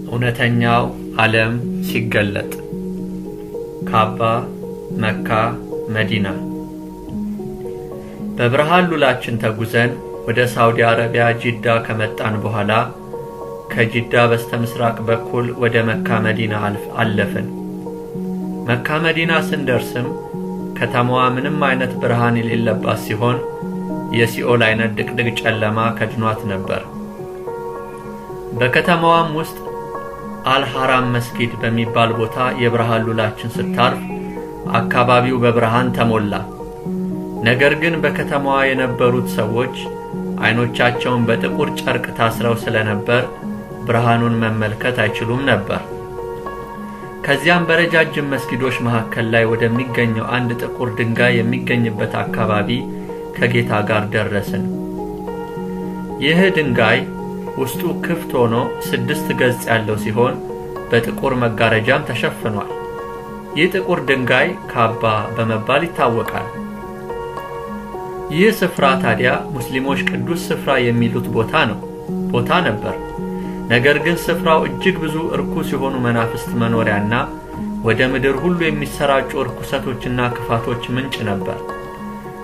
እውነተኛው ዓለም ሲገለጥ ካባ መካ መዲና። በብርሃን ሉላችን ተጉዘን ወደ ሳውዲ አረቢያ ጂዳ ከመጣን በኋላ ከጂዳ በስተምስራቅ በኩል ወደ መካ መዲና አለፍን። መካ መዲና ስንደርስም ከተማዋ ምንም አይነት ብርሃን የሌለባት ሲሆን የሲኦል አይነት ድቅድቅ ጨለማ ከድኗት ነበር። በከተማዋም ውስጥ አልሐራም መስጊድ በሚባል ቦታ የብርሃን ሉላችን ስታርፍ አካባቢው በብርሃን ተሞላ። ነገር ግን በከተማዋ የነበሩት ሰዎች አይኖቻቸውን በጥቁር ጨርቅ ታስረው ስለነበር ብርሃኑን መመልከት አይችሉም ነበር። ከዚያም በረጃጅም መስጊዶች መካከል ላይ ወደሚገኘው አንድ ጥቁር ድንጋይ የሚገኝበት አካባቢ ከጌታ ጋር ደረስን። ይህ ድንጋይ ውስጡ ክፍት ሆኖ 6 ገጽ ያለው ሲሆን በጥቁር መጋረጃም ተሸፍኗል። ይህ ጥቁር ድንጋይ ካባ በመባል ይታወቃል። ይህ ስፍራ ታዲያ ሙስሊሞች ቅዱስ ስፍራ የሚሉት ቦታ ነበር። ነገር ግን ስፍራው እጅግ ብዙ እርኩስ የሆኑ መናፍስት መኖሪያና ወደ ምድር ሁሉ የሚሰራጩ እርኩሰቶችና ክፋቶች ምንጭ ነበር።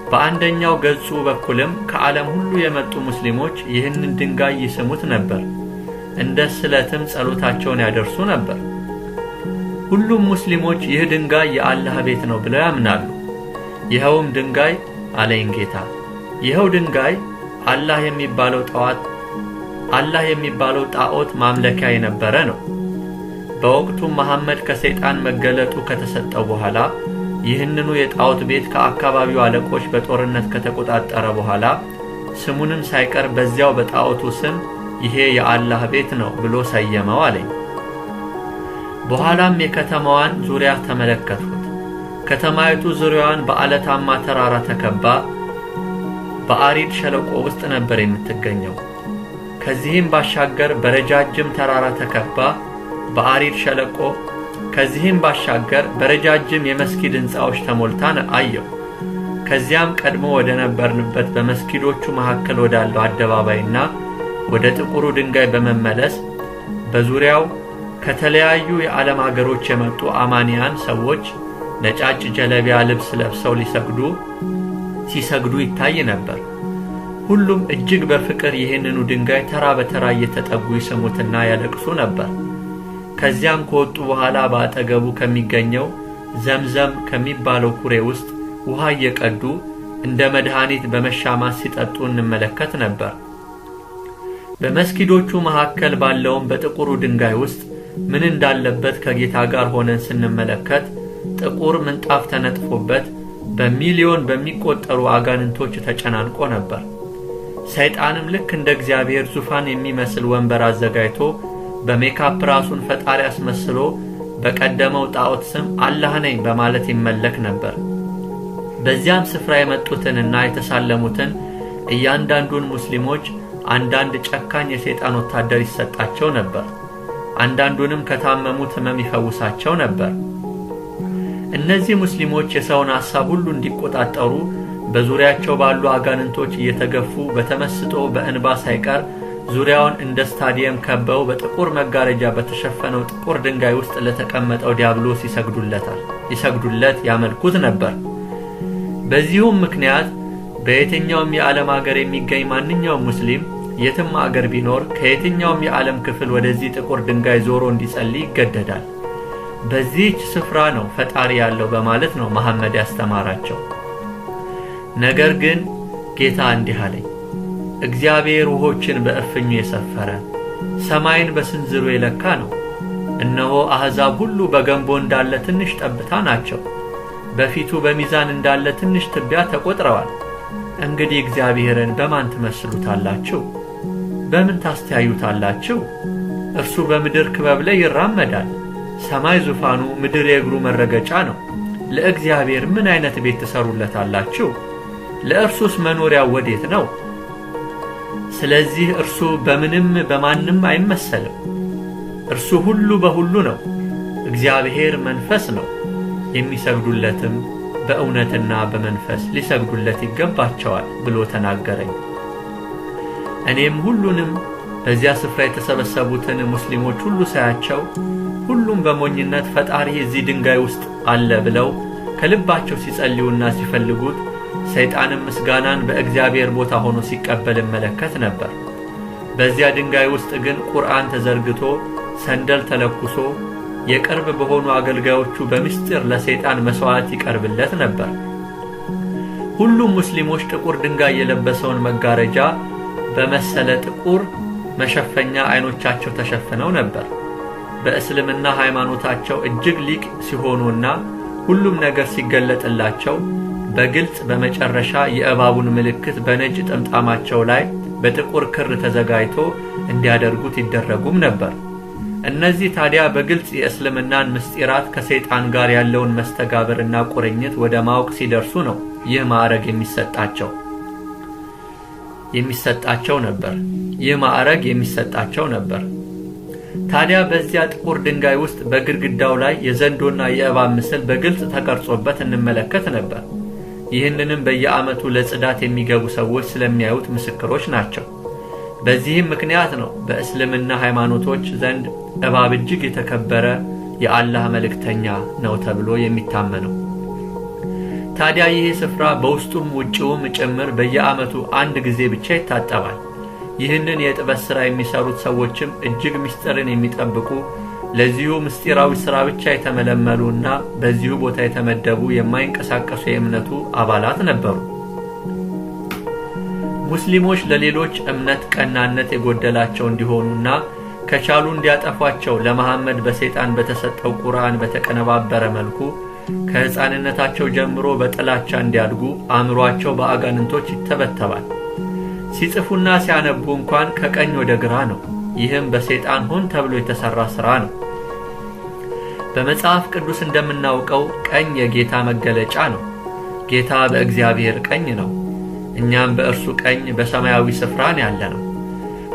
በአንደኛው ገጹ በኩልም ከዓለም ሁሉ የመጡ ሙስሊሞች ይህንን ድንጋይ ይስሙት ነበር፣ እንደ ስለትም ጸሎታቸውን ያደርሱ ነበር። ሁሉም ሙስሊሞች ይህ ድንጋይ የአላህ ቤት ነው ብለው ያምናሉ። ይኸውም ድንጋይ አለኝ ጌታ፣ ይኸው ድንጋይ አላህ የሚባለው ጣዖት ማምለኪያ የነበረ ነው። በወቅቱ መሐመድ ከሰይጣን መገለጡ ከተሰጠው በኋላ ይህንኑ የጣዖት ቤት ከአካባቢው አለቆች በጦርነት ከተቆጣጠረ በኋላ ስሙንም ሳይቀር በዚያው በጣዖቱ ስም ይሄ የአላህ ቤት ነው ብሎ ሰየመው አለኝ። በኋላም የከተማዋን ዙሪያ ተመለከትኩት። ከተማይቱ ዙሪያዋን በአለታማ ተራራ ተከባ በአሪድ ሸለቆ ውስጥ ነበር የምትገኘው። ከዚህም ባሻገር በረጃጅም ተራራ ተከባ በአሪድ ሸለቆ ከዚህም ባሻገር በረጃጅም የመስጊድ ሕንጻዎች ተሞልታን አየሁ። ከዚያም ቀድሞ ወደ ነበርንበት በመስጊዶቹ መካከል ወዳለው አደባባይና ወደ ጥቁሩ ድንጋይ በመመለስ በዙሪያው ከተለያዩ የዓለም ሀገሮች የመጡ አማንያን ሰዎች ነጫጭ ጀለቢያ ልብስ ለብሰው ሲሰግዱ ይታይ ነበር። ሁሉም እጅግ በፍቅር ይህንኑ ድንጋይ ተራ በተራ እየተጠጉ ይስሙትና ያለቅሱ ነበር። ከዚያም ከወጡ በኋላ በአጠገቡ ከሚገኘው ዘምዘም ከሚባለው ኩሬ ውስጥ ውሃ እየቀዱ እንደ መድኃኒት በመሻማት ሲጠጡ እንመለከት ነበር። በመስጊዶቹ መካከል ባለውም በጥቁሩ ድንጋይ ውስጥ ምን እንዳለበት ከጌታ ጋር ሆነን ስንመለከት ጥቁር ምንጣፍ ተነጥፎበት በሚሊዮን በሚቆጠሩ አጋንንቶች ተጨናንቆ ነበር። ሰይጣንም ልክ እንደ እግዚአብሔር ዙፋን የሚመስል ወንበር አዘጋጅቶ በሜካፕ ራሱን ፈጣሪ አስመስሎ በቀደመው ጣዖት ስም አላህ ነኝ በማለት ይመለክ ነበር። በዚያም ስፍራ የመጡትንና የተሳለሙትን እያንዳንዱን ሙስሊሞች አንዳንድ ጨካኝ የሰይጣን ወታደር ይሰጣቸው ነበር። አንዳንዱንም ከታመሙት ሕመም ይፈውሳቸው ነበር። እነዚህ ሙስሊሞች የሰውን ሐሳብ ሁሉ እንዲቆጣጠሩ በዙሪያቸው ባሉ አጋንንቶች እየተገፉ በተመስጦ በእንባ ሳይቀር ዙሪያውን እንደ ስታዲየም ከበው በጥቁር መጋረጃ በተሸፈነው ጥቁር ድንጋይ ውስጥ ለተቀመጠው ዲያብሎስ ይሰግዱለት ያመልኩት ነበር። በዚሁም ምክንያት በየትኛውም የዓለም ሀገር የሚገኝ ማንኛውም ሙስሊም የትም አገር ቢኖር ከየትኛውም የዓለም ክፍል ወደዚህ ጥቁር ድንጋይ ዞሮ እንዲጸልይ ይገደዳል። በዚህች ስፍራ ነው ፈጣሪ ያለው በማለት ነው መሐመድ ያስተማራቸው። ነገር ግን ጌታ እንዲህ አለኝ፣ እግዚአብሔር ውሆችን በእፍኙ የሰፈረ ሰማይን በስንዝሩ የለካ ነው። እነሆ አሕዛብ ሁሉ በገንቦ እንዳለ ትንሽ ጠብታ ናቸው፣ በፊቱ በሚዛን እንዳለ ትንሽ ትቢያ ተቆጥረዋል። እንግዲህ እግዚአብሔርን በማን ትመስሉታላችሁ? በምን ታስተያዩታላችሁ? እርሱ በምድር ክበብ ላይ ይራመዳል። ሰማይ ዙፋኑ፣ ምድር የእግሩ መረገጫ ነው። ለእግዚአብሔር ምን አይነት ቤት ትሰሩለታላችሁ? ለእርሱስ መኖሪያው ወዴት ነው? ስለዚህ እርሱ በምንም በማንም አይመሰልም። እርሱ ሁሉ በሁሉ ነው። እግዚአብሔር መንፈስ ነው፣ የሚሰግዱለትም በእውነትና በመንፈስ ሊሰግዱለት ይገባቸዋል ብሎ ተናገረኝ። እኔም ሁሉንም በዚያ ስፍራ የተሰበሰቡትን ሙስሊሞች ሁሉ ሳያቸው ሁሉም በሞኝነት ፈጣሪ እዚህ ድንጋይ ውስጥ አለ ብለው ከልባቸው ሲጸልዩና ሲፈልጉት ሰይጣንም ምስጋናን በእግዚአብሔር ቦታ ሆኖ ሲቀበል መለከት ነበር። በዚያ ድንጋይ ውስጥ ግን ቁርአን ተዘርግቶ ሰንደል ተለኩሶ የቅርብ በሆኑ አገልጋዮቹ በምስጢር ለሰይጣን መስዋዕት ይቀርብለት ነበር። ሁሉም ሙስሊሞች ጥቁር ድንጋይ የለበሰውን መጋረጃ በመሰለ ጥቁር መሸፈኛ አይኖቻቸው ተሸፍነው ነበር። በእስልምና ሃይማኖታቸው እጅግ ሊቅ ሲሆኑና ሁሉም ነገር ሲገለጥላቸው በግልጽ በመጨረሻ የእባቡን ምልክት በነጭ ጥምጣማቸው ላይ በጥቁር ክር ተዘጋጅቶ እንዲያደርጉት ይደረጉም ነበር። እነዚህ ታዲያ በግልጽ የእስልምናን ምስጢራት ከሰይጣን ጋር ያለውን መስተጋብርና ቁርኝት ወደ ማወቅ ሲደርሱ ነው ይህ ማዕረግ የሚሰጣቸው ነበር። ታዲያ በዚያ ጥቁር ድንጋይ ውስጥ በግድግዳው ላይ የዘንዶና የእባብ ምስል በግልጽ ተቀርጾበት እንመለከት ነበር። ይህንንም በየዓመቱ ለጽዳት የሚገቡ ሰዎች ስለሚያዩት ምስክሮች ናቸው። በዚህም ምክንያት ነው በእስልምና ሃይማኖቶች ዘንድ እባብ እጅግ የተከበረ የአላህ መልእክተኛ ነው ተብሎ የሚታመነው። ታዲያ ይህ ስፍራ በውስጡም ውጪውም ጭምር በየዓመቱ አንድ ጊዜ ብቻ ይታጠባል። ይህንን የጥበብ ሥራ የሚሰሩት ሰዎችም እጅግ ምስጢርን የሚጠብቁ ለዚሁ ምስጢራዊ ሥራ ብቻ የተመለመሉና በዚሁ ቦታ የተመደቡ የማይንቀሳቀሱ የእምነቱ አባላት ነበሩ። ሙስሊሞች ለሌሎች እምነት ቀናነት የጎደላቸው እንዲሆኑና ከቻሉ እንዲያጠፏቸው ለመሐመድ በሰይጣን በተሰጠው ቁርአን በተቀነባበረ መልኩ ከሕፃንነታቸው ጀምሮ በጥላቻ እንዲያድጉ አእምሮአቸው በአጋንንቶች ይተበተባል። ሲጽፉና ሲያነቡ እንኳን ከቀኝ ወደ ግራ ነው። ይህም በሰይጣን ሆን ተብሎ የተሰራ ሥራ ነው። በመጽሐፍ ቅዱስ እንደምናውቀው ቀኝ የጌታ መገለጫ ነው። ጌታ በእግዚአብሔር ቀኝ ነው። እኛም በእርሱ ቀኝ በሰማያዊ ስፍራን ያለነው።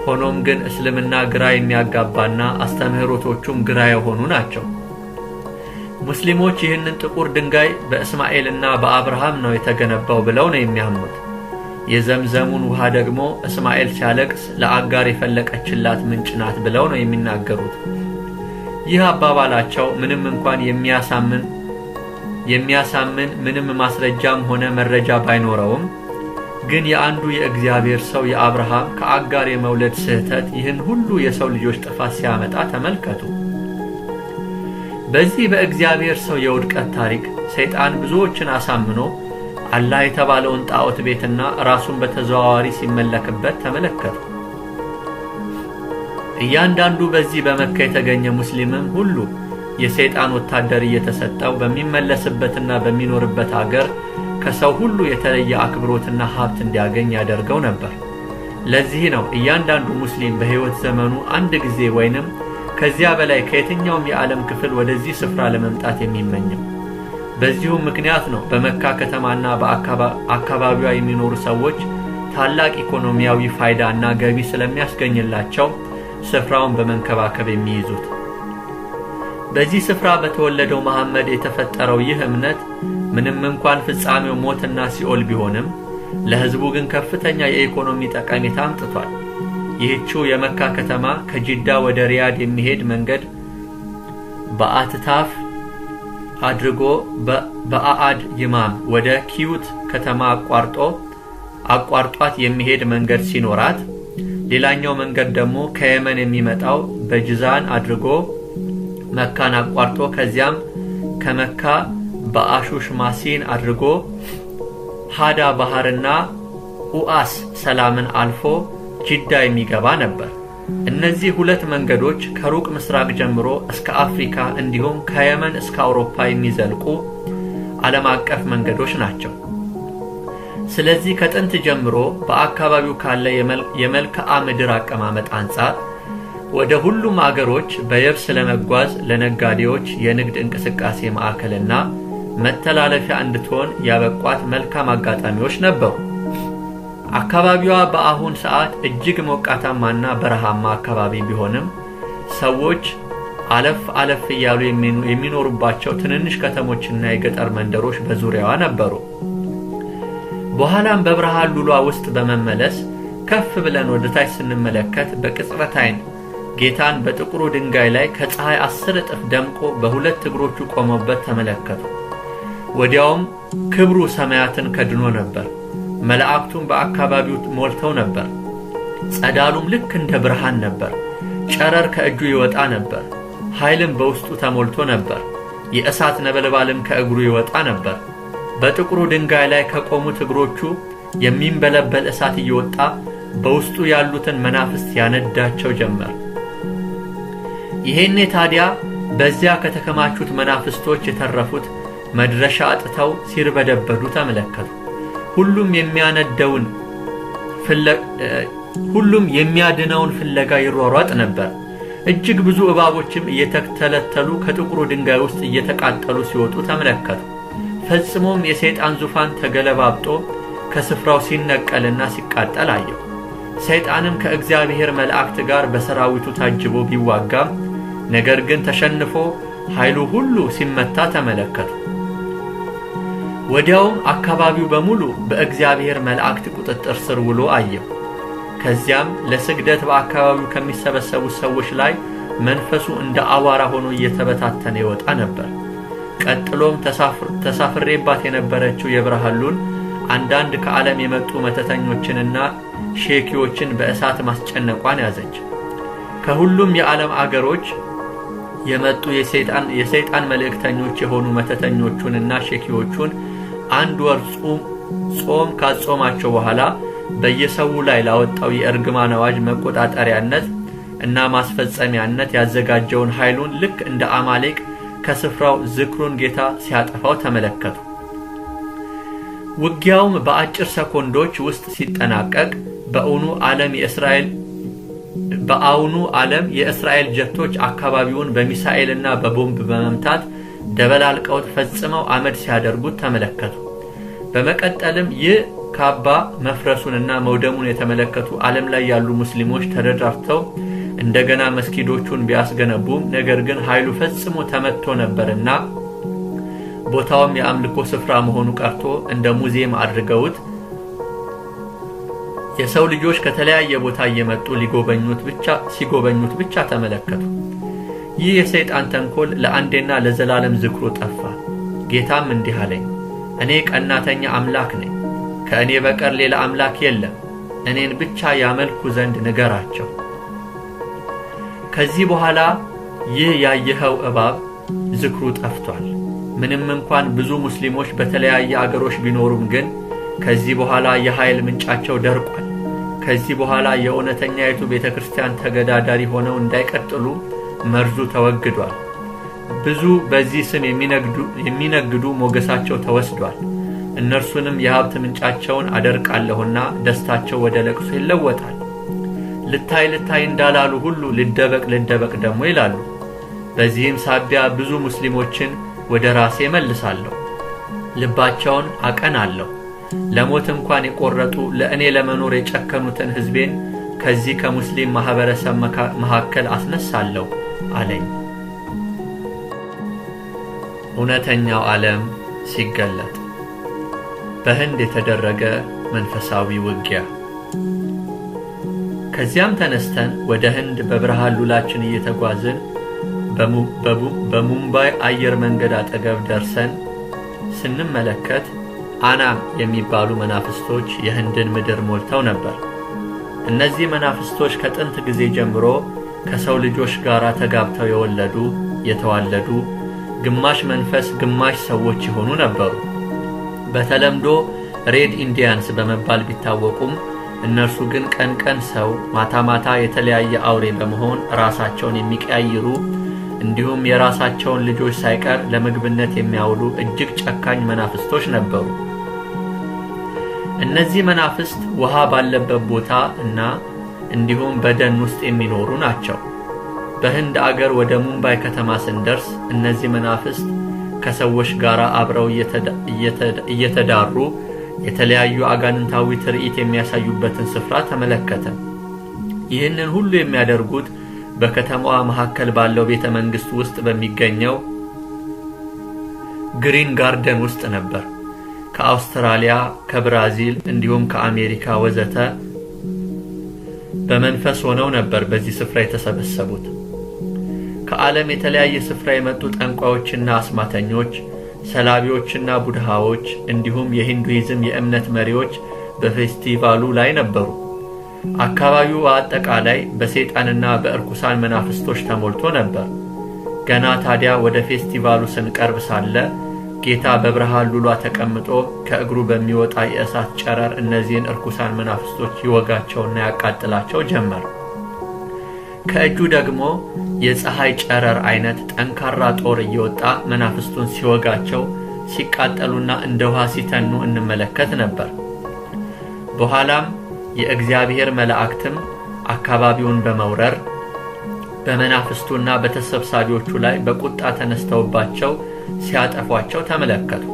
ሆኖም ግን እስልምና ግራ የሚያጋባና አስተምህሮቶቹም ግራ የሆኑ ናቸው። ሙስሊሞች ይህንን ጥቁር ድንጋይ በእስማኤልና በአብርሃም ነው የተገነባው ብለው ነው የሚያምኑት። የዘምዘሙን ውሃ ደግሞ እስማኤል ሲያለቅስ ለአጋር የፈለቀችላት ምንጭ ናት ብለው ነው የሚናገሩት። ይህ አባባላቸው ምንም እንኳን የሚያሳምን ምንም ማስረጃም ሆነ መረጃ ባይኖረውም ግን የአንዱ የእግዚአብሔር ሰው የአብርሃም ከአጋር የመውለድ ስህተት ይህን ሁሉ የሰው ልጆች ጥፋት ሲያመጣ ተመልከቱ። በዚህ በእግዚአብሔር ሰው የውድቀት ታሪክ ሰይጣን ብዙዎችን አሳምኖ አላህ የተባለውን ጣዖት ቤትና ራሱን በተዘዋዋሪ ሲመለክበት ተመለከቱ። እያንዳንዱ በዚህ በመካ የተገኘ ሙስሊምም ሁሉ የሰይጣን ወታደር እየተሰጠው በሚመለስበትና በሚኖርበት ሀገር ከሰው ሁሉ የተለየ አክብሮትና ሀብት እንዲያገኝ ያደርገው ነበር። ለዚህ ነው እያንዳንዱ ሙስሊም በሕይወት ዘመኑ አንድ ጊዜ ወይንም ከዚያ በላይ ከየትኛውም የዓለም ክፍል ወደዚህ ስፍራ ለመምጣት የሚመኘው። በዚሁም ምክንያት ነው በመካ ከተማና በአካባቢዋ የሚኖሩ ሰዎች ታላቅ ኢኮኖሚያዊ ፋይዳና ገቢ ስለሚያስገኝላቸው ስፍራውን በመንከባከብ የሚይዙት። በዚህ ስፍራ በተወለደው መሐመድ የተፈጠረው ይህ እምነት ምንም እንኳን ፍጻሜው ሞትና ሲኦል ቢሆንም ለሕዝቡ ግን ከፍተኛ የኢኮኖሚ ጠቀሜታ አምጥቷል። ይህችው የመካ ከተማ ከጂዳ ወደ ሪያድ የሚሄድ መንገድ በአትታፍ አድርጎ በአአድ ይማም ወደ ኪዩት ከተማ አቋርጧት የሚሄድ መንገድ ሲኖራት፣ ሌላኛው መንገድ ደግሞ ከየመን የሚመጣው በጅዛን አድርጎ መካን አቋርጦ ከዚያም ከመካ በአሹሽ ማሲን አድርጎ ሃዳ ባህርና ኡአስ ሰላምን አልፎ ጂዳ የሚገባ ነበር። እነዚህ ሁለት መንገዶች ከሩቅ ምስራቅ ጀምሮ እስከ አፍሪካ እንዲሁም ከየመን እስከ አውሮፓ የሚዘልቁ ዓለም አቀፍ መንገዶች ናቸው። ስለዚህ ከጥንት ጀምሮ በአካባቢው ካለ የመልክዓ ምድር አቀማመጥ አንጻር ወደ ሁሉም አገሮች በየብስ ለመጓዝ ለነጋዴዎች የንግድ እንቅስቃሴ ማዕከልና መተላለፊያ እንድትሆን ያበቋት መልካም አጋጣሚዎች ነበሩ። አካባቢዋ በአሁን ሰዓት እጅግ ሞቃታማና በረሃማ አካባቢ ቢሆንም ሰዎች አለፍ እያሉ የሚኖሩባቸው ትንንሽ ከተሞችና የገጠር መንደሮች በዙሪያዋ ነበሩ። በኋላም በብርሃን ሉሏ ውስጥ በመመለስ ከፍ ብለን ወደ ታች ስንመለከት በቅጽበት ዓይን ጌታን በጥቁሩ ድንጋይ ላይ ከፀሐይ 10 እጥፍ ደምቆ በሁለት እግሮቹ ቆሞበት ተመለከቱ። ወዲያውም ክብሩ ሰማያትን ከድኖ ነበር። መላእክቱም በአካባቢው ሞልተው ነበር። ጸዳሉም ልክ እንደ ብርሃን ነበር። ጨረር ከእጁ ይወጣ ነበር። ኃይልም በውስጡ ተሞልቶ ነበር። የእሳት ነበልባልም ከእግሩ ይወጣ ነበር። በጥቁሩ ድንጋይ ላይ ከቆሙት እግሮቹ የሚንበለበል እሳት እየወጣ በውስጡ ያሉትን መናፍስት ያነዳቸው ጀመር። ይሄኔ ታዲያ በዚያ ከተከማቹት መናፍስቶች የተረፉት መድረሻ አጥተው ሲርበደበዱ ተመለከቱ። ሁሉም የሚያድነውን ፍለጋ ይሯሯጥ ነበር። እጅግ ብዙ እባቦችም እየተተለተሉ ከጥቁሩ ድንጋይ ውስጥ እየተቃጠሉ ሲወጡ ተመለከቱ። ፈጽሞም የሰይጣን ዙፋን ተገለባብጦ ከስፍራው ሲነቀልና ሲቃጠል አየው። ሰይጣንም ከእግዚአብሔር መላእክት ጋር በሰራዊቱ ታጅቦ ቢዋጋም ነገር ግን ተሸንፎ ኃይሉ ሁሉ ሲመታ ተመለከቱ። ወዲያውም አካባቢው በሙሉ በእግዚአብሔር መላእክት ቁጥጥር ስር ውሎ አየው። ከዚያም ለስግደት በአካባቢው ከሚሰበሰቡ ሰዎች ላይ መንፈሱ እንደ አዋራ ሆኖ እየተበታተነ ይወጣ ነበር። ቀጥሎም ተሳፍሬባት የነበረችው የብርሃሉን አንዳንድ ከዓለም የመጡ መተተኞችንና ሼኪዎችን በእሳት ማስጨነቋን ያዘች። ከሁሉም የዓለም አገሮች የመጡ የሰይጣን መልእክተኞች የሆኑ መተተኞቹንና ሼኪዎቹን አንድ ወር ጾም ካጾማቸው በኋላ በየሰው ላይ ላወጣው የእርግማን አዋጅ መቆጣጠሪያነት እና ማስፈጸሚያነት ያዘጋጀውን ኃይሉን ልክ እንደ አማሌቅ ከስፍራው ዝክሩን ጌታ ሲያጠፋው ተመለከቱ። ውጊያውም በአጭር ሰኮንዶች ውስጥ ሲጠናቀቅ በአሁኑ ዓለም የእስራኤል ጀቶች አካባቢውን በሚሳኤልና በቦምብ በመምታት ደበላልቀውት ፈጽመው አመድ ሲያደርጉት ተመለከቱ። በመቀጠልም ይህ ካባ መፍረሱንና መውደሙን የተመለከቱ ዓለም ላይ ያሉ ሙስሊሞች ተደራጅተው እንደገና መስጊዶቹን ቢያስገነቡም ነገር ግን ኃይሉ ፈጽሞ ተመትቶ ነበርና ቦታውም የአምልኮ ስፍራ መሆኑ ቀርቶ እንደ ሙዚየም አድርገውት የሰው ልጆች ከተለያየ ቦታ እየመጡ ሲጎበኙት ብቻ ተመለከቱ። ይህ የሰይጣን ተንኮል ለአንዴና ለዘላለም ዝክሩ ጠፋ። ጌታም እንዲህ አለኝ፣ እኔ ቀናተኛ አምላክ ነኝ። ከእኔ በቀር ሌላ አምላክ የለም። እኔን ብቻ ያመልኩ ዘንድ ንገራቸው። ከዚህ በኋላ ይህ ያየኸው እባብ ዝክሩ ጠፍቷል። ምንም እንኳን ብዙ ሙስሊሞች በተለያየ አገሮች ቢኖሩም ግን ከዚህ በኋላ የኃይል ምንጫቸው ደርቋል። ከዚህ በኋላ የእውነተኛይቱ ቤተክርስቲያን ተገዳዳሪ ሆነው እንዳይቀጥሉ መርዙ ተወግዷል። ብዙ በዚህ ስም የሚነግዱ ሞገሳቸው ተወስዷል። እነርሱንም የሀብት ምንጫቸውን አደርቃለሁና ደስታቸው ወደ ለቅሶ ይለወጣል። ልታይ እንዳላሉ ሁሉ ልደበቅ ደግሞ ይላሉ። በዚህም ሳቢያ ብዙ ሙስሊሞችን ወደ ራሴ መልሳለሁ፣ ልባቸውን አቀናለሁ። ለሞት እንኳን የቆረጡ ለእኔ ለመኖር የጨከኑትን ሕዝቤን ከዚህ ከሙስሊም ማህበረሰብ መካከል አስነሳለሁ አለኝ። እውነተኛው ዓለም ሲገለጥ በህንድ የተደረገ መንፈሳዊ ውጊያ። ከዚያም ተነስተን ወደ ህንድ በብርሃን ሉላችን እየተጓዝን በሙምባይ አየር መንገድ አጠገብ ደርሰን ስንመለከት አናም የሚባሉ መናፍስቶች የህንድን ምድር ሞልተው ነበር። እነዚህ መናፍስቶች ከጥንት ጊዜ ጀምሮ ከሰው ልጆች ጋር ተጋብተው የተዋለዱ ግማሽ መንፈስ ግማሽ ሰዎች የሆኑ ነበሩ። በተለምዶ ሬድ ኢንዲያንስ በመባል ቢታወቁም እነርሱ ግን ቀን ሰው ማታ የተለያየ አውሬ በመሆን ራሳቸውን የሚቀያይሩ እንዲሁም የራሳቸውን ልጆች ሳይቀር ለምግብነት የሚያውሉ እጅግ ጨካኝ መናፍስቶች ነበሩ። እነዚህ መናፍስት ውሃ ባለበት ቦታ እና እንዲሁም በደን ውስጥ የሚኖሩ ናቸው። በህንድ አገር ወደ ሙምባይ ከተማ ስንደርስ እነዚህ መናፍስት ከሰዎች ጋር አብረው እየተዳሩ የተለያዩ አጋንንታዊ ትርኢት የሚያሳዩበትን ስፍራ ተመለከትን። ይህንን ሁሉ የሚያደርጉት በከተማዋ መካከል ባለው ቤተ መንግስት ውስጥ በሚገኘው ግሪን ጋርደን ውስጥ ነበር። ከአውስትራሊያ፣ ከብራዚል እንዲሁም ከአሜሪካ ወዘተ በመንፈስ ሆነው ነበር በዚህ ስፍራ የተሰበሰቡት። ከዓለም የተለያየ ስፍራ የመጡ ጠንቋዮችና አስማተኞች፣ ሰላቢዎችና ቡድሃዎች እንዲሁም የሂንዱይዝም የእምነት መሪዎች በፌስቲቫሉ ላይ ነበሩ። አካባቢው በአጠቃላይ በሰይጣንና በእርኩሳን መናፍስቶች ተሞልቶ ነበር። ገና ታዲያ ወደ ፌስቲቫሉ ስንቀርብ ሳለ ጌታ በብርሃን ሉሏ ተቀምጦ ከእግሩ በሚወጣ የእሳት ጨረር እነዚህን እርኩሳን መናፍስቶች ይወጋቸውና ያቃጥላቸው ጀመር። ከእጁ ደግሞ የፀሐይ ጨረር አይነት ጠንካራ ጦር እየወጣ መናፍስቱን ሲወጋቸው፣ ሲቃጠሉና እንደ ውሃ ሲተኑ እንመለከት ነበር። በኋላም የእግዚአብሔር መላእክትም አካባቢውን በመውረር በመናፍስቱና በተሰብሳቢዎቹ ላይ በቁጣ ተነስተውባቸው ሲያጠፏቸው ተመለከቱ።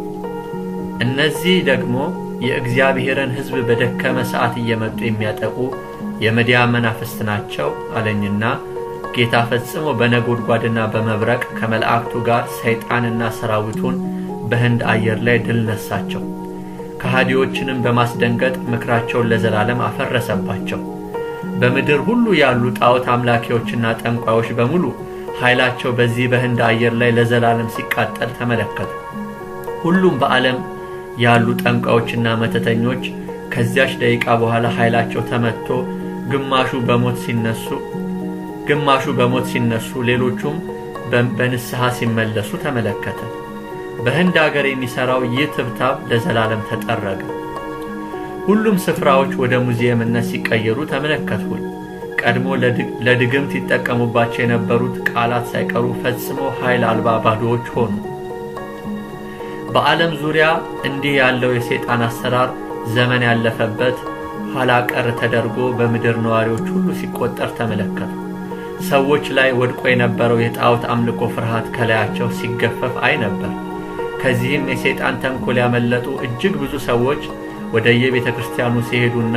እነዚህ ደግሞ የእግዚአብሔርን ሕዝብ በደከመ ሰዓት እየመጡ የሚያጠቁ የመዲያን መናፍስት ናቸው አለኝና ጌታ ፈጽሞ በነጎድጓድና በመብረቅ ከመላእክቱ ጋር ሰይጣንና ሰራዊቱን በህንድ አየር ላይ ድል ነሳቸው። ከሃዲዎችንም በማስደንገጥ ምክራቸውን ለዘላለም አፈረሰባቸው። በምድር ሁሉ ያሉ ጣዖት አምላኪዎችና ጠንቋዮች በሙሉ ኃይላቸው በዚህ በህንድ አየር ላይ ለዘላለም ሲቃጠል ተመለከቱ። ሁሉም በዓለም ያሉ ጠንቋዮችና መተተኞች ከዚያች ደቂቃ በኋላ ኃይላቸው ተመትቶ ግማሹ በሞት ሲነሱ ሌሎቹም በንስሐ ሲመለሱ ተመለከተ። በህንድ አገር የሚሰራው ይህ ትብታብ ለዘላለም ተጠረገ። ሁሉም ስፍራዎች ወደ ሙዚየምነት ሲቀየሩ ተመለከትኩኝ። ቀድሞ ለድግምት ይጠቀሙባቸው የነበሩት ቃላት ሳይቀሩ ፈጽሞ ኃይል አልባ ባዶዎች ሆኑ። በዓለም ዙሪያ እንዲህ ያለው የሰይጣን አሰራር ዘመን ያለፈበት ኋላ ቀር ተደርጎ በምድር ነዋሪዎች ሁሉ ሲቆጠር ተመለከቱ። ሰዎች ላይ ወድቆ የነበረው የጣዖት አምልኮ ፍርሃት ከላያቸው ሲገፈፍ አይ ነበር። ከዚህም የሰይጣን ተንኮል ያመለጡ እጅግ ብዙ ሰዎች ወደ የቤተ ክርስቲያኑ ሲሄዱና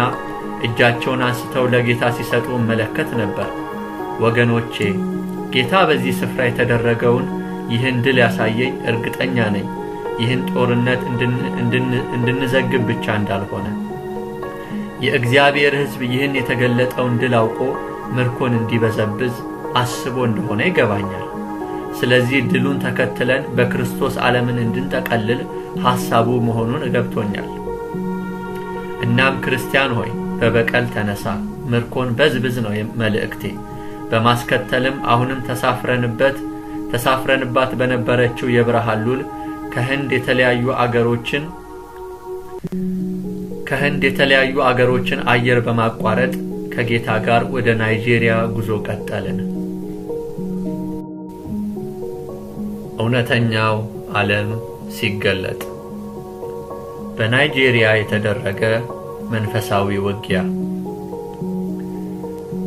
እጃቸውን አንስተው ለጌታ ሲሰጡ መለከት ነበር። ወገኖቼ ጌታ በዚህ ስፍራ የተደረገውን ይህን ድል ያሳየኝ እርግጠኛ ነኝ። ይህን ጦርነት እንድንዘግብ ብቻ እንዳልሆነ የእግዚአብሔር ሕዝብ ይህን የተገለጠውን ድል አውቆ ምርኮን እንዲበዘብዝ አስቦ እንደሆነ ይገባኛል። ስለዚህ ድሉን ተከትለን በክርስቶስ ዓለምን እንድንጠቀልል ሐሳቡ መሆኑን ገብቶኛል። እናም ክርስቲያን ሆይ በበቀል ተነሳ፣ ምርኮን በዝብዝ ነው መልእክቴ። በማስከተልም አሁንም ተሳፍረንባት በነበረችው የብርሃን ሉል ከህንድ የተለያዩ አገሮችን አየር በማቋረጥ ከጌታ ጋር ወደ ናይጄሪያ ጉዞ ቀጠልን። እውነተኛው ዓለም ሲገለጥ በናይጄሪያ የተደረገ መንፈሳዊ ውጊያ።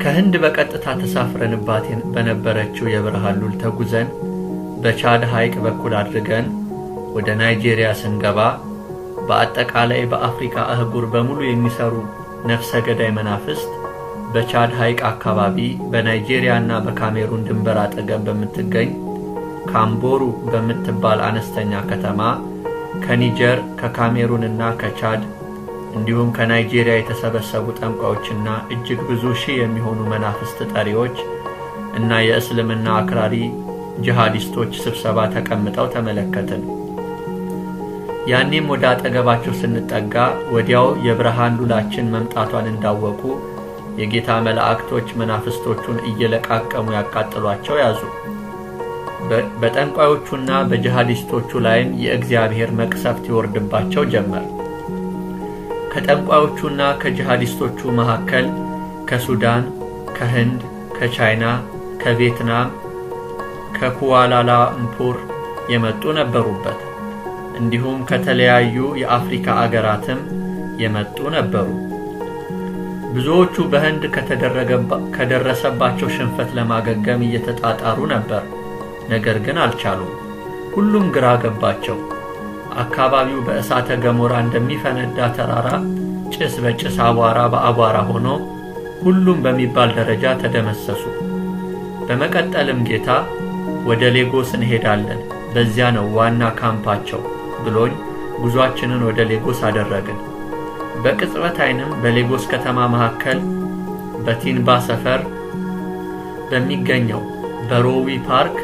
ከህንድ በቀጥታ ተሳፍረንባት በነበረችው የብርሃን ሉል ተጉዘን በቻድ ሐይቅ በኩል አድርገን ወደ ናይጄሪያ ስንገባ በአጠቃላይ በአፍሪካ አህጉር በሙሉ የሚሰሩ ነፍሰ ገዳይ መናፍስት በቻድ ሐይቅ አካባቢ በናይጄሪያና በካሜሩን ድንበር አጠገብ በምትገኝ ካምቦሩ በምትባል አነስተኛ ከተማ ከኒጀር ከካሜሩንና ከቻድ እንዲሁም ከናይጄሪያ የተሰበሰቡ ጠንቋዮችና እጅግ ብዙ ሺህ የሚሆኑ መናፍስት ጠሪዎች እና የእስልምና አክራሪ ጂሃዲስቶች ስብሰባ ተቀምጠው ተመለከትን። ያኔም ወደ አጠገባቸው ስንጠጋ ወዲያው የብርሃን ሉላችን መምጣቷን እንዳወቁ የጌታ መላእክቶች መናፍስቶቹን እየለቃቀሙ ያቃጥሏቸው ያዙ። በጠንቋዮቹና በጂሃዲስቶቹ ላይም የእግዚአብሔር መቅሰፍት ይወርድባቸው ጀመር። ከጠንቋዮቹና ከጂሃዲስቶቹ መካከል ከሱዳን፣ ከህንድ፣ ከቻይና፣ ከቪየትናም፣ ከኩዋላላምፑር የመጡ ነበሩበት። እንዲሁም ከተለያዩ የአፍሪካ አገራትም የመጡ ነበሩ። ብዙዎቹ በህንድ ከደረሰባቸው ሽንፈት ለማገገም እየተጣጣሩ ነበር። ነገር ግን አልቻሉም። ሁሉም ግራ ገባቸው። አካባቢው በእሳተ ገሞራ እንደሚፈነዳ ተራራ ጭስ በጭስ አቧራ በአቧራ ሆኖ ሁሉም በሚባል ደረጃ ተደመሰሱ። በመቀጠልም ጌታ ወደ ሌጎስ እንሄዳለን፣ በዚያ ነው ዋና ካምፓቸው ብሎኝ ጉዟችንን ወደ ሌጎስ አደረግን። በቅጽበት ዓይንም በሌጎስ ከተማ መካከል በቲንባ ሰፈር በሚገኘው በሮዊ ፓርክ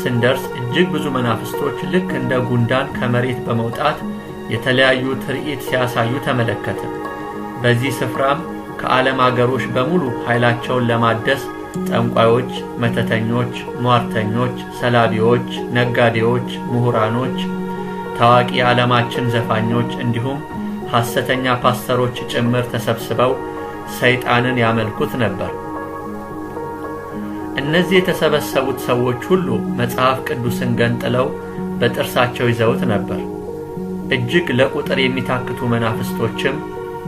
ስንደርስ እጅግ ብዙ መናፍስቶች ልክ እንደ ጉንዳን ከመሬት በመውጣት የተለያዩ ትርኢት ሲያሳዩ ተመለከትን። በዚህ ስፍራም ከዓለም አገሮች በሙሉ ኃይላቸውን ለማደስ ጠንቋዮች፣ መተተኞች፣ ሟርተኞች፣ ሰላቢዎች፣ ነጋዴዎች፣ ምሁራኖች፣ ታዋቂ የዓለማችን ዘፋኞች እንዲሁም ሐሰተኛ ፓስተሮች ጭምር ተሰብስበው ሰይጣንን ያመልኩት ነበር። እነዚህ የተሰበሰቡት ሰዎች ሁሉ መጽሐፍ ቅዱስን ገንጥለው በጥርሳቸው ይዘውት ነበር። እጅግ ለቁጥር የሚታክቱ መናፍስቶችም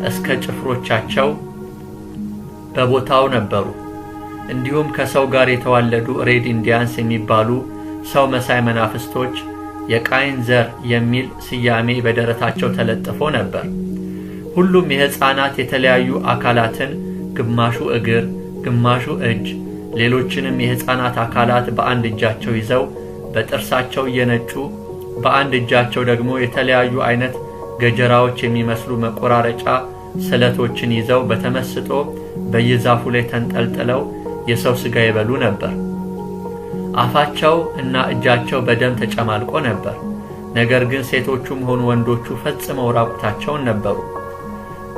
እስከ ጭፍሮቻቸው በቦታው ነበሩ። እንዲሁም ከሰው ጋር የተዋለዱ ሬድ ኢንዲያንስ የሚባሉ ሰው መሳይ መናፍስቶች የቃይን ዘር የሚል ስያሜ በደረታቸው ተለጥፎ ነበር። ሁሉም የሕፃናት የተለያዩ አካላትን ግማሹ እግር፣ ግማሹ እጅ፣ ሌሎችንም የሕፃናት አካላት በአንድ እጃቸው ይዘው በጥርሳቸው እየነጩ በአንድ እጃቸው ደግሞ የተለያዩ አይነት ገጀራዎች የሚመስሉ መቆራረጫ ስለቶችን ይዘው በተመስጦ በየዛፉ ላይ ተንጠልጥለው የሰው ሥጋ ይበሉ ነበር። አፋቸው እና እጃቸው በደም ተጨማልቆ ነበር። ነገር ግን ሴቶቹም ሆኑ ወንዶቹ ፈጽመው ራቁታቸውን ነበሩ።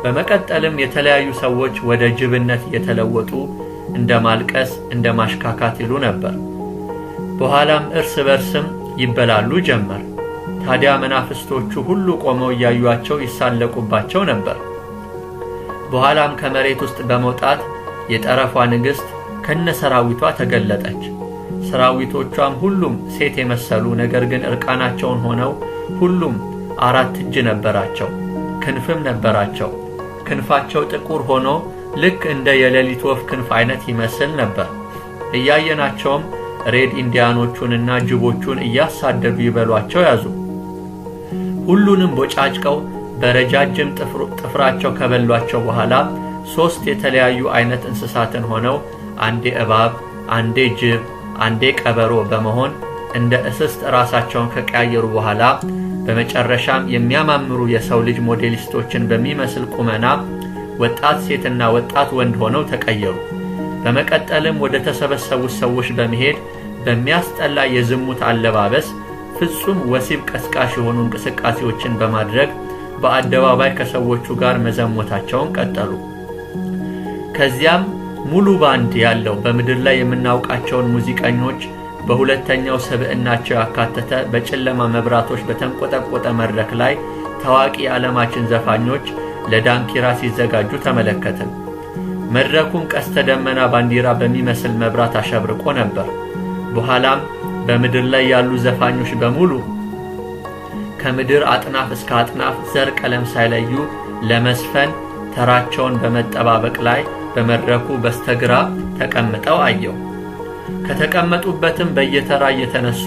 በመቀጠልም የተለያዩ ሰዎች ወደ ጅብነት እየተለወጡ እንደ ማልቀስ፣ እንደ ማሽካካት ይሉ ነበር። በኋላም እርስ በርስም ይበላሉ ጀመር። ታዲያ መናፍስቶቹ ሁሉ ቆመው እያዩአቸው ይሳለቁባቸው ነበር። በኋላም ከመሬት ውስጥ በመውጣት የጠረፏ ንግሥት ከነሰራዊቷ ተገለጠች። ሰራዊቶቿም ሁሉም ሴት የመሰሉ ነገር ግን እርቃናቸውን ሆነው ሁሉም 4 እጅ ነበራቸው፣ ክንፍም ነበራቸው። ክንፋቸው ጥቁር ሆኖ ልክ እንደ የሌሊት ወፍ ክንፍ አይነት ይመስል ነበር። እያየናቸውም ሬድ ኢንዲያኖቹንና ጅቦቹን እያሳደዱ ይበሏቸው ያዙ። ሁሉንም ቦጫጭቀው በረጃጅም ጥፍራቸው ከበሏቸው በኋላ 3 የተለያዩ አይነት እንስሳትን ሆነው አንዴ እባብ፣ አንዴ ጅብ፣ አንዴ ቀበሮ በመሆን እንደ እስስት ራሳቸውን ከቀያየሩ በኋላ በመጨረሻም የሚያማምሩ የሰው ልጅ ሞዴሊስቶችን በሚመስል ቁመና ወጣት ሴትና ወጣት ወንድ ሆነው ተቀየሩ። በመቀጠልም ወደ ተሰበሰቡት ሰዎች በመሄድ በሚያስጠላ የዝሙት አለባበስ ፍጹም ወሲብ ቀስቃሽ የሆኑ እንቅስቃሴዎችን በማድረግ በአደባባይ ከሰዎቹ ጋር መዘሞታቸውን ቀጠሉ። ከዚያም ሙሉ ባንድ ያለው በምድር ላይ የምናውቃቸውን ሙዚቀኞች በሁለተኛው ሰብዕናቸው ያካተተ በጨለማ መብራቶች በተንቆጠቆጠ መድረክ ላይ ታዋቂ የዓለማችን ዘፋኞች ለዳንኪራ ሲዘጋጁ ተመለከትን። መድረኩም ቀስተ ደመና ባንዲራ በሚመስል መብራት አሸብርቆ ነበር። በኋላም በምድር ላይ ያሉ ዘፋኞች በሙሉ ከምድር አጥናፍ እስከ አጥናፍ ዘር ቀለም ሳይለዩ ለመስፈን ተራቸውን በመጠባበቅ ላይ በመድረኩ በስተግራ ተቀምጠው አየው። ከተቀመጡበትም በየተራ እየተነሱ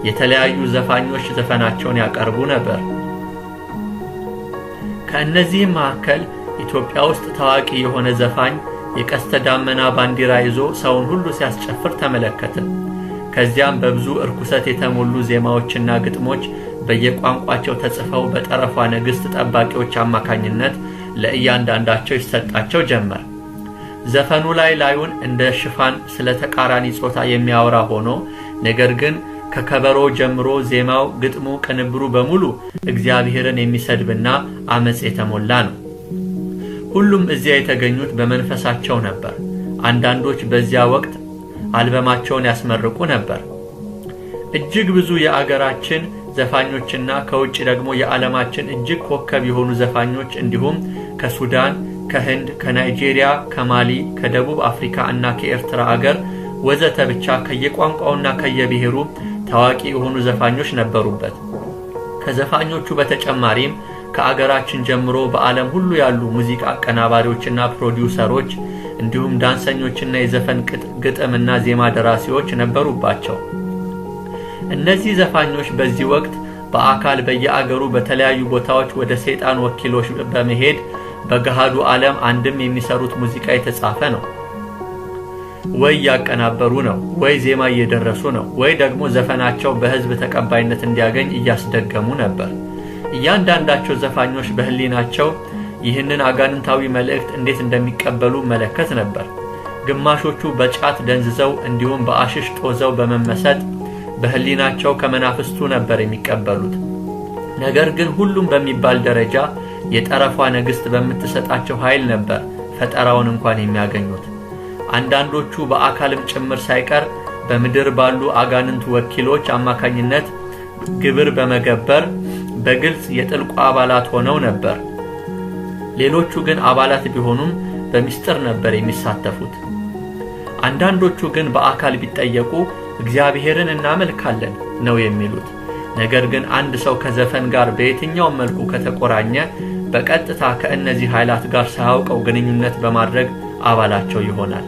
የተለያዩ ዘፋኞች ዘፈናቸውን ያቀርቡ ነበር። ከእነዚህም መካከል ኢትዮጵያ ውስጥ ታዋቂ የሆነ ዘፋኝ የቀስተ ዳመና ባንዲራ ይዞ ሰውን ሁሉ ሲያስጨፍር ተመለከትን። ከዚያም በብዙ እርኩሰት የተሞሉ ዜማዎችና ግጥሞች በየቋንቋቸው ተጽፈው በጠረፏ ንግሥት ጠባቂዎች አማካኝነት ለእያንዳንዳቸው ይሰጣቸው ጀመር። ዘፈኑ ላዩን እንደ ሽፋን ስለ ተቃራኒ ጾታ የሚያወራ ሆኖ ነገር ግን ከከበሮ ጀምሮ ዜማው፣ ግጥሙ፣ ቅንብሩ በሙሉ እግዚአብሔርን የሚሰድብና አመጽ የተሞላ ነው። ሁሉም እዚያ የተገኙት በመንፈሳቸው ነበር። አንዳንዶች በዚያ ወቅት አልበማቸውን ያስመርቁ ነበር። እጅግ ብዙ የአገራችን ዘፋኞችና ከውጭ ደግሞ የዓለማችን እጅግ ኮከብ የሆኑ ዘፋኞች እንዲሁም ከሱዳን፣ ከህንድ፣ ከናይጄሪያ፣ ከማሊ፣ ከደቡብ አፍሪካ እና ከኤርትራ አገር ወዘተ ብቻ ከየቋንቋውና ከየብሔሩ ታዋቂ የሆኑ ዘፋኞች ነበሩበት። ከዘፋኞቹ በተጨማሪም ከአገራችን ጀምሮ በዓለም ሁሉ ያሉ ሙዚቃ አቀናባሪዎችና ፕሮዲውሰሮች እንዲሁም ዳንሰኞችና የዘፈን ግጥምና ዜማ ደራሲዎች ነበሩባቸው። እነዚህ ዘፋኞች በዚህ ወቅት በአካል በየአገሩ በተለያዩ ቦታዎች ወደ ሰይጣን ወኪሎች በመሄድ በገሃዱ ዓለም አንድም የሚሰሩት ሙዚቃ የተጻፈ ነው፣ ወይ ያቀናበሩ ነው፣ ወይ ዜማ እየደረሱ ነው፣ ወይ ደግሞ ዘፈናቸው በሕዝብ ተቀባይነት እንዲያገኝ እያስደገሙ ነበር። እያንዳንዳቸው ዘፋኞች በህሊናቸው ይህንን አጋንንታዊ መልእክት እንዴት እንደሚቀበሉ መለከት ነበር። ግማሾቹ በጫት ደንዝዘው እንዲሁም በአሽሽ ጦዘው በመመሰጥ በህሊናቸው ከመናፍስቱ ነበር የሚቀበሉት። ነገር ግን ሁሉም በሚባል ደረጃ የጠረፏ ንግሥት በምትሰጣቸው ኃይል ነበር ፈጠራውን እንኳን የሚያገኙት። አንዳንዶቹ በአካልም ጭምር ሳይቀር በምድር ባሉ አጋንንት ወኪሎች አማካኝነት ግብር በመገበር በግልጽ የጥልቁ አባላት ሆነው ነበር። ሌሎቹ ግን አባላት ቢሆኑም በሚስጥር ነበር የሚሳተፉት። አንዳንዶቹ ግን በአካል ቢጠየቁ እግዚአብሔርን እናመልካለን ነው የሚሉት። ነገር ግን አንድ ሰው ከዘፈን ጋር በየትኛውም መልኩ ከተቆራኘ በቀጥታ ከእነዚህ ኃይላት ጋር ሳያውቀው ግንኙነት በማድረግ አባላቸው ይሆናል።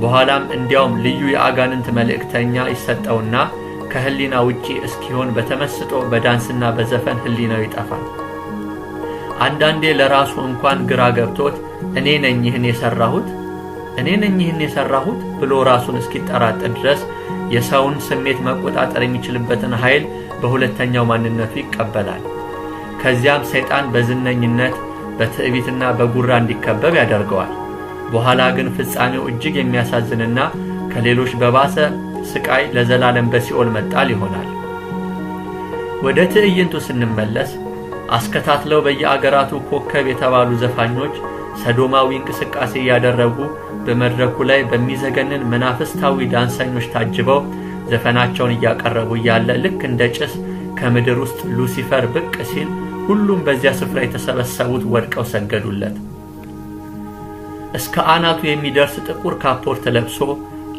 በኋላም እንዲያውም ልዩ የአጋንንት መልእክተኛ ይሰጠውና ከህሊና ውጪ እስኪሆን በተመስጦ በዳንስና በዘፈን ህሊናው ይጠፋል። አንዳንዴ ለራሱ እንኳን ግራ ገብቶት እኔ ነኝ ይህን የሰራሁት ብሎ ራሱን እስኪጠራጠር ድረስ የሰውን ስሜት መቆጣጠር የሚችልበትን ኃይል በሁለተኛው ማንነቱ ይቀበላል። ከዚያም ሰይጣን በዝነኝነት በትዕቢትና በጉራ እንዲከበብ ያደርገዋል። በኋላ ግን ፍጻሜው እጅግ የሚያሳዝንና ከሌሎች በባሰ ስቃይ ለዘላለም በሲኦል መጣል ይሆናል። ወደ ትዕይንቱ ስንመለስ አስከታትለው በየአገራቱ ኮከብ የተባሉ ዘፋኞች ሰዶማዊ እንቅስቃሴ ያደረጉ በመድረኩ ላይ በሚዘገንን መናፍስታዊ ዳንሰኞች ታጅበው ዘፈናቸውን እያቀረቡ ያለ ልክ እንደ ጭስ ከምድር ውስጥ ሉሲፈር ብቅ ሲል ሁሉም በዚያ ስፍራ የተሰበሰቡት ወድቀው ሰገዱለት። እስከ አናቱ የሚደርስ ጥቁር ካፖርት ለብሶ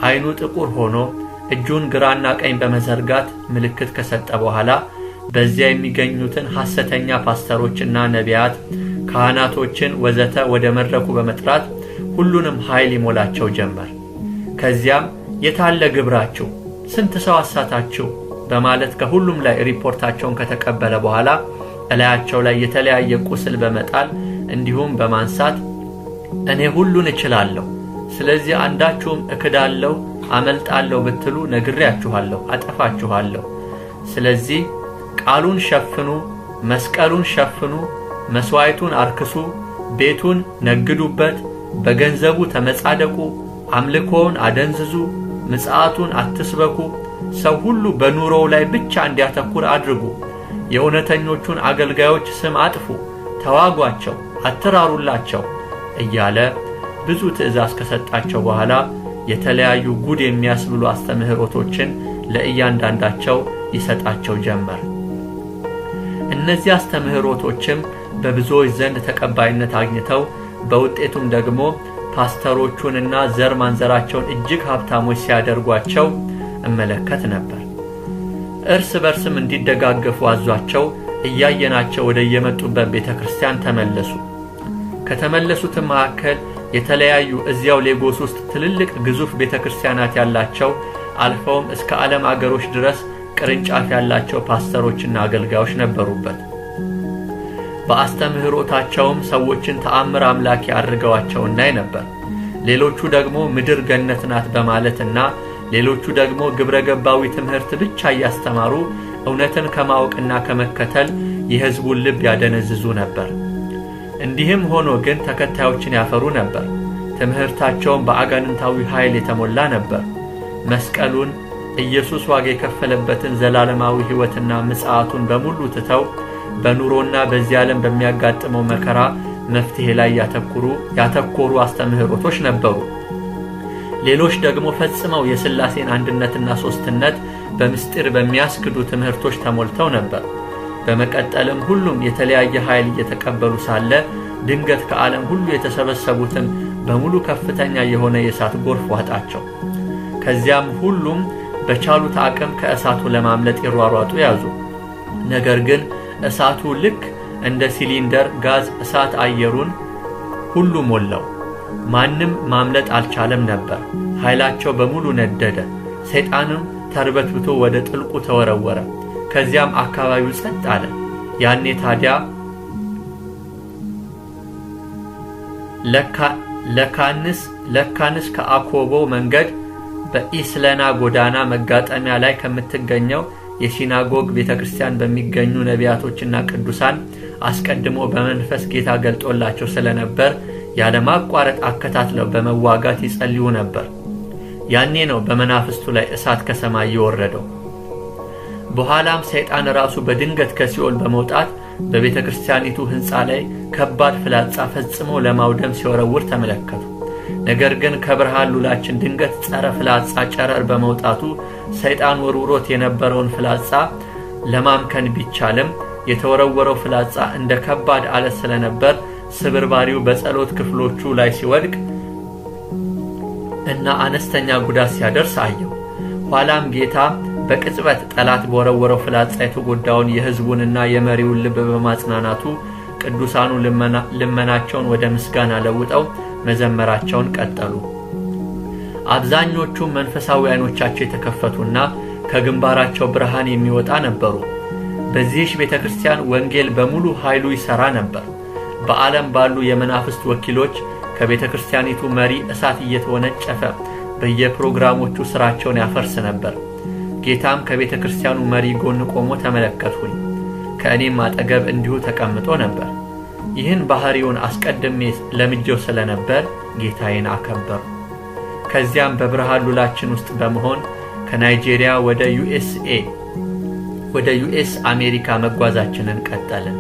አይኑ ጥቁር ሆኖ እጁን ግራና ቀኝ በመዘርጋት ምልክት ከሰጠ በኋላ በዚያ የሚገኙትን ሐሰተኛ ፓስተሮችና ነቢያት፣ ካህናቶችን ወዘተ ወደ መድረኩ በመጥራት ሁሉንም ኃይል ይሞላቸው ጀመር። ከዚያም የታለ ግብራችሁ? ስንት ሰው አሳታችሁ? በማለት ከሁሉም ላይ ሪፖርታቸውን ከተቀበለ በኋላ እላያቸው ላይ የተለያየ ቁስል በመጣል እንዲሁም በማንሳት እኔ ሁሉን እችላለሁ፣ ስለዚህ አንዳችሁም እክዳለሁ አመልጣለሁ ብትሉ ነግሬያችኋለሁ፣ አጠፋችኋለሁ። ስለዚህ ቃሉን ሸፍኑ፣ መስቀሉን ሸፍኑ፣ መስዋዕቱን አርክሱ፣ ቤቱን ነግዱበት፣ በገንዘቡ ተመጻደቁ፣ አምልኮውን አደንዝዙ፣ ምጽአቱን አትስበኩ፣ ሰው ሁሉ በኑሮው ላይ ብቻ እንዲያተኩር አድርጉ፣ የእውነተኞቹን አገልጋዮች ስም አጥፉ፣ ተዋጓቸው፣ አትራሩላቸው እያለ ብዙ ትእዛዝ ከሰጣቸው በኋላ የተለያዩ ጉድ የሚያስብሉ አስተምህሮቶችን ለእያንዳንዳቸው ይሰጣቸው ጀመር። እነዚህ አስተምህሮቶችም በብዙዎች ዘንድ ተቀባይነት አግኝተው በውጤቱም ደግሞ ፓስተሮቹንና ዘር ማንዘራቸውን እጅግ ሀብታሞች ሲያደርጓቸው እመለከት ነበር። እርስ በርስም እንዲደጋገፉ አዟቸው እያየናቸው ወደ የመጡበት ቤተክርስቲያን ተመለሱ። ከተመለሱትም መካከል የተለያዩ እዚያው ሌጎስ ውስጥ ትልልቅ ግዙፍ ቤተክርስቲያናት ያላቸው አልፈውም እስከ ዓለም አገሮች ድረስ ቅርንጫፍ ያላቸው ፓስተሮችና አገልጋዮች ነበሩበት። በአስተምህሮታቸውም ሰዎችን ተአምር አምላኪ አድርገዋቸው እናይ ነበር። ሌሎቹ ደግሞ ምድር ገነት ናት በማለትና ሌሎቹ ደግሞ ግብረገባዊ ትምህርት ብቻ እያስተማሩ እውነትን ከማወቅና ከመከተል የሕዝቡን ልብ ያደነዝዙ ነበር። እንዲህም ሆኖ ግን ተከታዮችን ያፈሩ ነበር። ትምህርታቸውም በአጋንንታዊ ኃይል የተሞላ ነበር። መስቀሉን ኢየሱስ ዋጋ የከፈለበትን ዘላለማዊ ሕይወትና ምጽአቱን በሙሉ ትተው በኑሮና በዚህ ዓለም በሚያጋጥመው መከራ መፍትሄ ላይ ያተኮሩ አስተምህሮቶች ነበሩ። ሌሎች ደግሞ ፈጽመው የሥላሴን አንድነትና ሦስትነት በምስጢር በሚያስክዱ ትምህርቶች ተሞልተው ነበር። በመቀጠልም ሁሉም የተለያየ ኃይል እየተቀበሉ ሳለ ድንገት ከዓለም ሁሉ የተሰበሰቡትን በሙሉ ከፍተኛ የሆነ የእሳት ጎርፍ ዋጣቸው። ከዚያም ሁሉም በቻሉት አቅም ከእሳቱ ለማምለጥ ይሯሯጡ ያዙ። ነገር ግን እሳቱ ልክ እንደ ሲሊንደር ጋዝ እሳት አየሩን ሁሉ ሞላው። ማንም ማምለጥ አልቻለም ነበር። ኃይላቸው በሙሉ ነደደ። ሰይጣንም ተርበትብቶ ወደ ጥልቁ ተወረወረ። ከዚያም አካባቢው ጸጥ አለ። ያኔ ታዲያ ለካንስ ከአኮቦ መንገድ በኢስለና ጎዳና መጋጠሚያ ላይ ከምትገኘው የሲናጎግ ቤተክርስቲያን በሚገኙ ነቢያቶችና ቅዱሳን አስቀድሞ በመንፈስ ጌታ ገልጦላቸው ስለነበር ያለማቋረጥ አከታትለው በመዋጋት ይጸልዩ ነበር። ያኔ ነው በመናፍስቱ ላይ እሳት ከሰማይ የወረደው። በኋላም ሰይጣን ራሱ በድንገት ከሲኦል በመውጣት በቤተክርስቲያኒቱ ሕንጻ ላይ ከባድ ፍላጻ ፈጽሞ ለማውደም ሲወረውር ተመለከቱ። ነገር ግን ከብርሃን ሉላችን ድንገት ጸረ ፍላጻ ጨረር በመውጣቱ ሰይጣን ወርውሮት የነበረውን ፍላጻ ለማምከን ቢቻልም የተወረወረው ፍላጻ እንደ ከባድ አለት ስለነበር ስብርባሪው በጸሎት ክፍሎቹ ላይ ሲወድቅ እና አነስተኛ ጉዳት ሲያደርስ አየው። ኋላም ጌታ በቅጽበት ጠላት በወረወረው ፍላጻ የተጎዳውን የሕዝቡንና የመሪውን ልብ በማጽናናቱ ቅዱሳኑ ልመናቸውን ወደ ምስጋና ለውጠው መዘመራቸውን ቀጠሉ። አብዛኞቹ መንፈሳዊ ዓይኖቻቸው የተከፈቱና ከግንባራቸው ብርሃን የሚወጣ ነበሩ። በዚህ ቤተክርስቲያን ወንጌል በሙሉ ኃይሉ ይሰራ ነበር። በዓለም ባሉ የመናፍስት ወኪሎች ከቤተክርስቲያኒቱ መሪ እሳት እየተወነጨፈ በየፕሮግራሞቹ ስራቸውን ያፈርስ ነበር። ጌታም ከቤተክርስቲያኑ መሪ ጎን ቆሞ ተመለከትኩኝ። ከእኔም አጠገብ እንዲሁ ተቀምጦ ነበር። ይህን ባህሪውን አስቀድሜ ለምጄው ስለነበር ጌታዬን አከበሩ። ከዚያም በብርሃን ሉላችን ውስጥ በመሆን ከናይጄሪያ ወደ ዩኤስ አሜሪካ መጓዛችንን ቀጠልን።